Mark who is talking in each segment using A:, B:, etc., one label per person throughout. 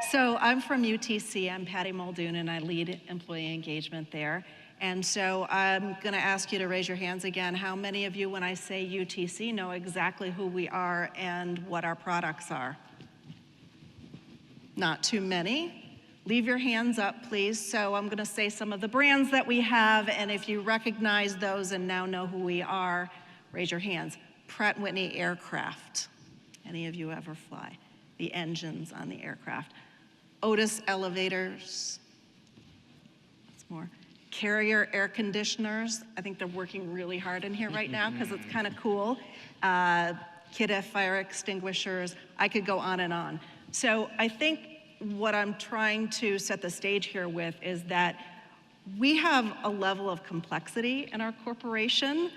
A: So I'm from UTC. I'm Patty Muldoon, and I lead employee engagement there. And so I'm going to ask you to raise your hands again. How many of you, when I say UTC, know exactly who we are and what our products are? Not too many. Leave your hands up, please. So I'm going to say some of the brands that we have, and if you recognize those and now know who we are, raise your hands. Pratt & Whitney Aircraft. Any of you ever fly? The engines on the aircraft. Otis Elevators. That's more. Carrier Air Conditioners. I think they're working really hard in here right now because it's kind of cool. Kidde Fire Extinguishers. I could go on and on. So I think what I'm trying to set the stage here with is that we have a level of complexity in our corporation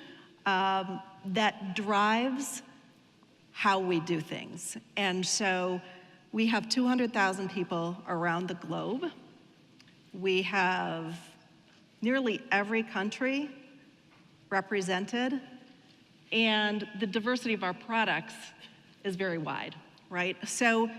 A: that drives how we do things. And so we have 200,000 people around the globe. We have nearly every country represented, and the diversity of our products is very wide, right? So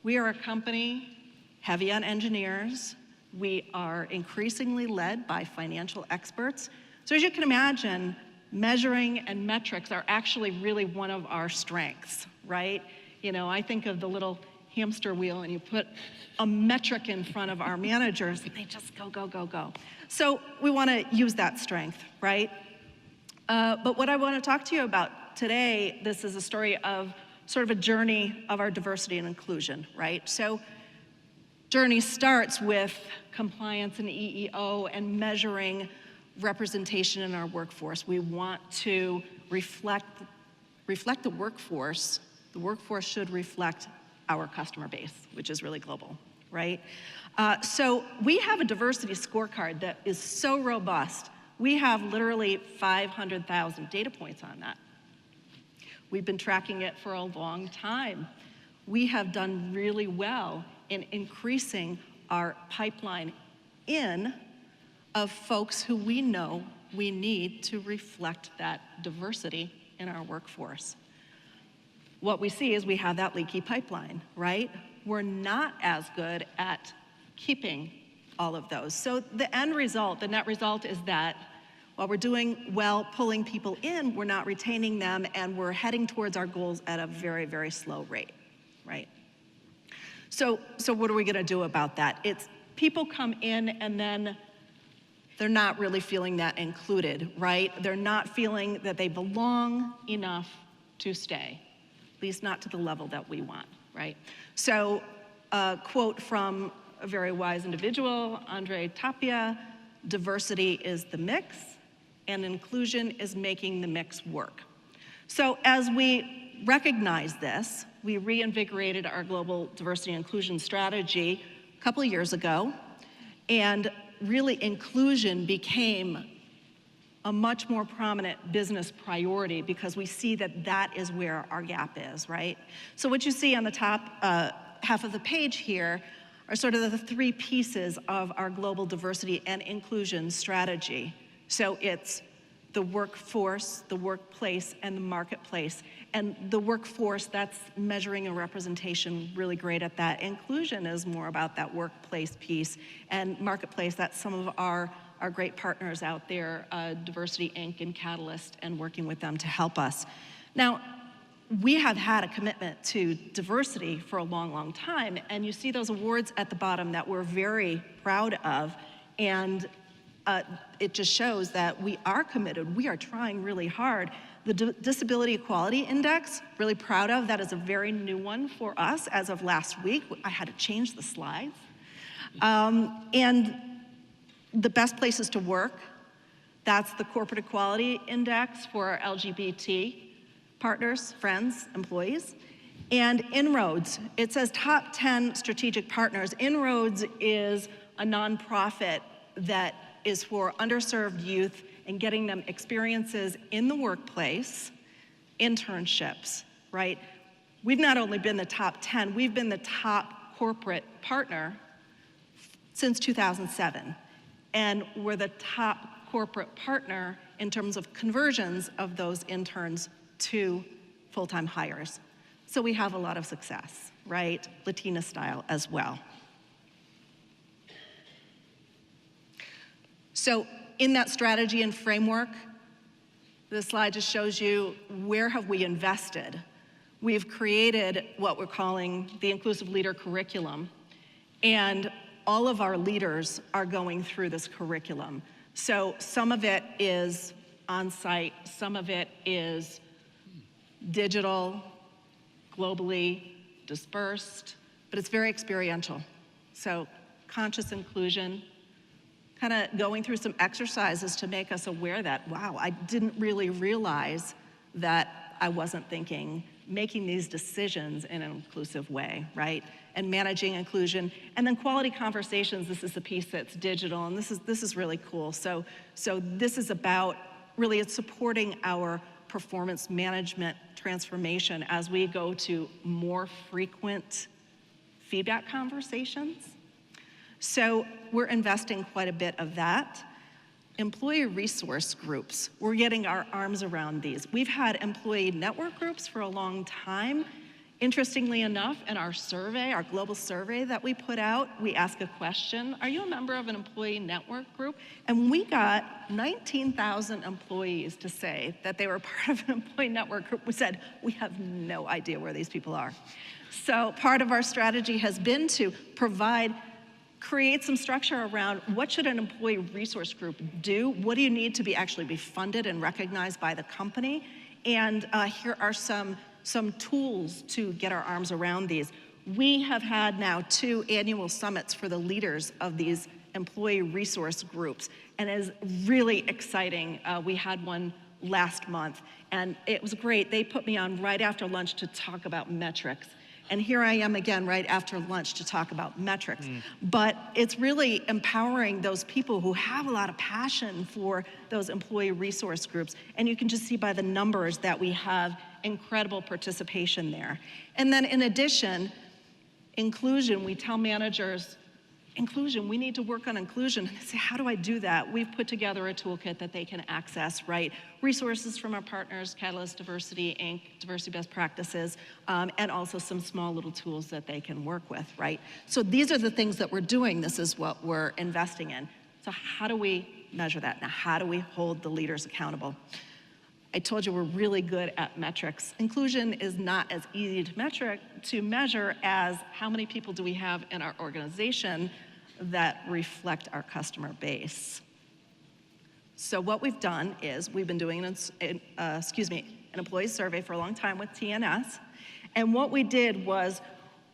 A: we are a company heavy on engineers. We are increasingly led by financial experts. So as you can imagine, measuring and metrics are actually really one of our strengths, right? You know, I think of the little hamster wheel and you put a metric in front of our managers and they just go, go, go, go. So we want to use that strength, right? But what I want to talk to you about today, this is a story of sort of a journey of our diversity and inclusion, right? So journey starts with compliance and EEO and measuring representation in our workforce. We want to reflect the workforce. The workforce should reflect our customer base, which is really global, right? So we have a diversity scorecard that is so robust. We have literally 500,000 data points on that. We've been tracking it for a long time. We have done really well in increasing our pipeline in of folks who we know we need to reflect that diversity in our workforce. What we see is we have that leaky pipeline, right? We're not as good at keeping all of those. So the end result, the net result is that while we're doing well pulling people in, we're not retaining them, and we're heading towards our goals at a very, very slow rate, right? So what are we gonna do about that? It's people come in and then they're not really feeling that included, right? They're not feeling that they belong enough to stay, at least not to the level that we want, right? So a quote from a very wise individual, Andre Tapia, diversity is the mix, and inclusion is making the mix work. So as we recognize this, we reinvigorated our global diversity and inclusion strategy a couple of years ago, and really inclusion became a much more prominent business priority because we see that that is where our gap is, right? So what you see on the top half of the page here are sort of the three pieces of our global diversity and inclusion strategy. So it's the workforce, the workplace, and the marketplace. And the workforce, that's measuring a representation, really great at that. Inclusion is more about that workplace piece. And marketplace, that's some of our great partners out there, Diversity Inc. and Catalyst, and working with them to help us. Now, we have had a commitment to diversity for a long, long time, and you see those awards at the bottom that we're very proud of, and it just shows that we are committed. We are trying really hard. The Disability Equality Index, really proud of. That is a very new one for us as of last week. I had to change the slides. And the best places to work, that's the Corporate Equality Index for our LGBT partners, friends, employees. And Inroads, it says top 10 strategic partners. Inroads is a nonprofit that is for underserved youth and getting them experiences in the workplace, internships, right? We've not only been the top 10, we've been the top corporate partner since 2007. And we're the top corporate partner in terms of conversions of those interns to full-time hires. So we have a lot of success, right? Latina style as well. So in that strategy and framework, this slide just shows you where have we invested. We've created what we're calling the Inclusive Leader Curriculum, and all of our leaders are going through this curriculum. So some of it is on-site, some of it is digital, globally dispersed, but it's very experiential. So conscious inclusion, kind of going through some exercises to make us aware that, wow, I didn't really realize that I wasn't making these decisions in an inclusive way, right? And managing inclusion. And then quality conversations, this is the piece that's digital, and this is really cool. So this is about, really it's supporting our performance management transformation as we go to more frequent feedback conversations. So we're investing quite a bit of that. Employee resource groups, we're getting our arms around these. We've had employee network groups for a long time. Interestingly enough, in our survey, our global survey that we put out, we ask a question, are you a member of an employee network group? And we got 19,000 employees to say that they were part of an employee network group. We said, we have no idea where these people are. So part of our strategy has been to create some structure around what should an employee resource group do? What do you need to actually be funded and recognized by the company? And here are some tools to get our arms around these. We have had now 2 annual summits for the leaders of these employee resource groups, and it is really exciting. We had one last month, and it was great. They put me on right after lunch to talk about metrics. And here I am again right after lunch to talk about metrics. But it's really empowering those people who have a lot of passion for those employee resource groups. And you can just see by the numbers that we have incredible participation there. And then in addition, inclusion, we tell managers, inclusion, we need to work on inclusion. And they say, how do I do that? We've put together a toolkit that they can access, right? Resources from our partners, Catalyst Diversity, Inc., Diversity Best Practices, and also some small little tools that they can work with, right? So these are the things that we're doing. This is what we're investing in. So how do we measure that? Now, how do we hold the leaders accountable? I told you we're really good at metrics. Inclusion is not as easy to measure as how many people do we have in our organization that reflect our customer base. So what we've done is we've been doing an employee survey for a long time with TNS. And what we did was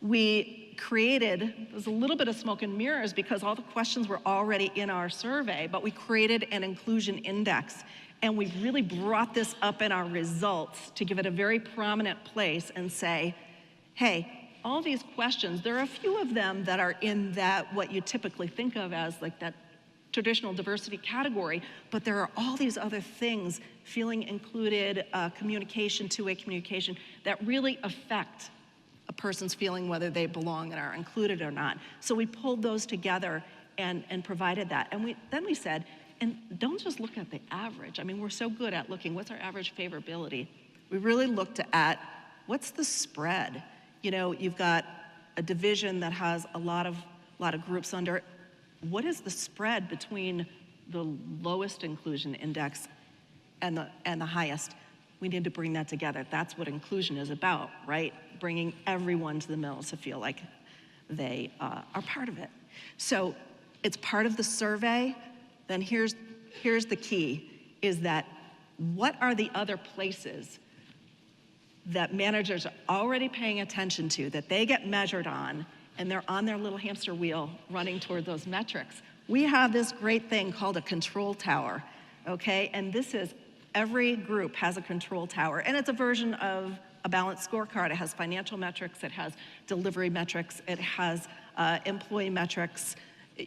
A: we created, there's a little bit of smoke and mirrors because all the questions were already in our survey, but we created an inclusion index. And we really brought this up in our results to give it a very prominent place and say, hey, all these questions, there are a few of them that are in that what you typically think of as like that traditional diversity category, but there are all these other things, feeling included, communication, two-way communication, that really affect a person's feeling whether they belong and are included or not. So we pulled those together and provided that. And then we said, and don't just look at the average. I mean, we're so good at looking, what's our average favorability? We really looked at what's the spread? You know, you've got a division that has a lot of groups under it. What is the spread between the lowest inclusion index and the highest? We need to bring that together. That's what inclusion is about, right? Bringing everyone to the middle to feel like they are part of it. So it's part of the survey. Then here's the key, is that what are the other places that managers are already paying attention to, that they get measured on, and they're on their little hamster wheel running toward those metrics? We have this great thing called a control tower, okay? And this is, every group has a control tower, and it's a version of a balanced scorecard. It has financial metrics, it has delivery metrics, it has employee metrics,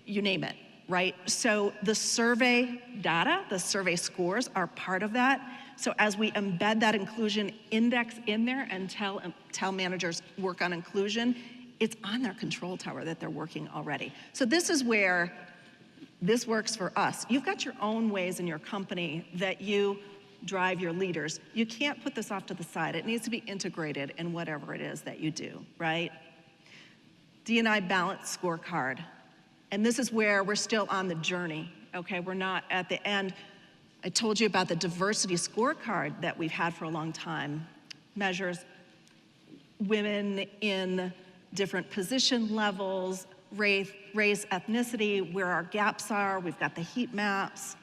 A: you name it. Right? So the survey data, the survey scores are part of that. So as we embed that inclusion index in there and tell managers work on inclusion, it's on their control tower that they're working already. So this is where this works for us. You've got your own ways in your company that you drive your leaders. You can't put this off to the side. It needs to be integrated in whatever it is that you do, right? D&I balance scorecard. And this is where we're still on the journey, okay? We're not at the end. I told you about the diversity scorecard that we've had for a long time. Measures women in different position levels, race, ethnicity, where our gaps are. We've got the heat maps.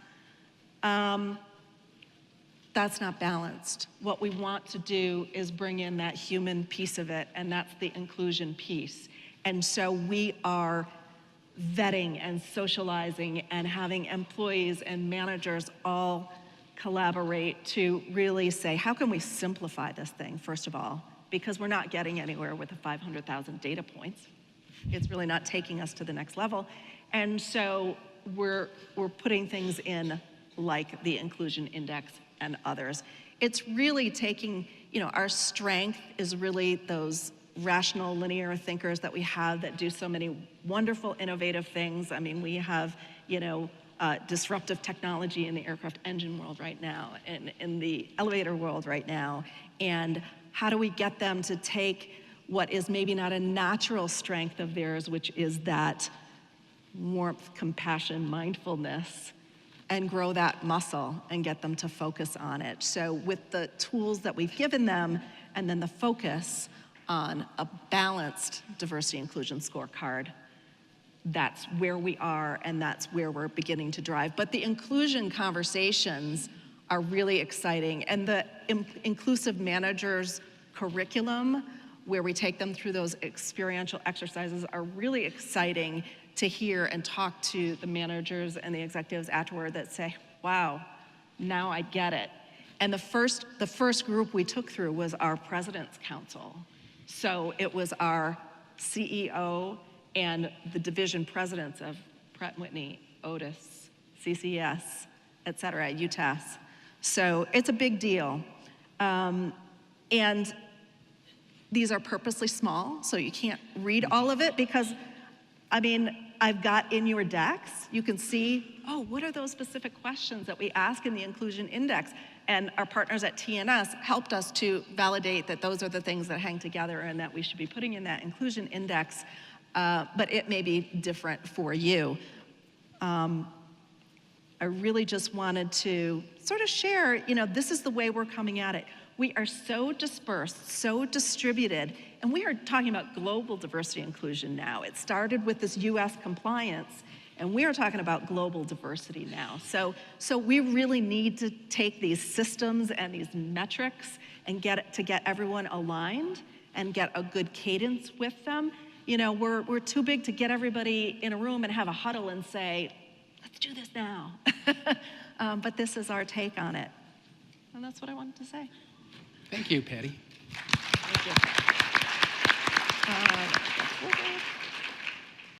A: That's not balanced. What we want to do is bring in that human piece of it, and that's the inclusion piece. And so we are vetting and socializing and having employees and managers all collaborate to really say, how can we simplify this thing, first of all? Because we're not getting anywhere with the 500,000 data points. It's really not taking us to the next level. And so we're putting things in like the inclusion index and others. It's really taking, our strength is really those rational linear thinkers that we have that do so many wonderful, innovative things. I mean, we have, disruptive technology in the aircraft engine world right now, and in the elevator world right now. And how do we get them to take what is maybe not a natural strength of theirs, which is that warmth, compassion, mindfulness, and grow that muscle and get them to focus on it. So with the tools that we've given them, and then the focus on a balanced diversity inclusion scorecard, that's where we are, and that's where we're beginning to drive. But the inclusion conversations are really exciting, and the inclusive managers curriculum, where we take them through those experiential exercises, are really exciting to hear and talk to the managers and the executives afterward that say, wow, now I get it. And the first group we took through was our President's Council. So it was our CEO and the division presidents of Pratt & Whitney, Otis, CCS, et cetera, UTAS. So it's a big deal. And these are purposely small, so you can't read all of it because, I've got in your decks, you can see, what are those specific questions that we ask in the inclusion index? And our partners at TNS helped us to validate that those are the things that hang together and that we should be putting in that inclusion index, but it may be different for you. I really just wanted to sort of share, this is the way we're coming at it. We are so dispersed, so distributed, and we are talking about global diversity inclusion now. It started with this US compliance, and we are talking about global diversity now. So we really need to take these systems and these metrics and get everyone aligned and get a good cadence with them. We're too big to get everybody in a room and have a huddle and say, let's do this now. But this is our take on it. And that's what I wanted to say.
B: Thank you, Patty.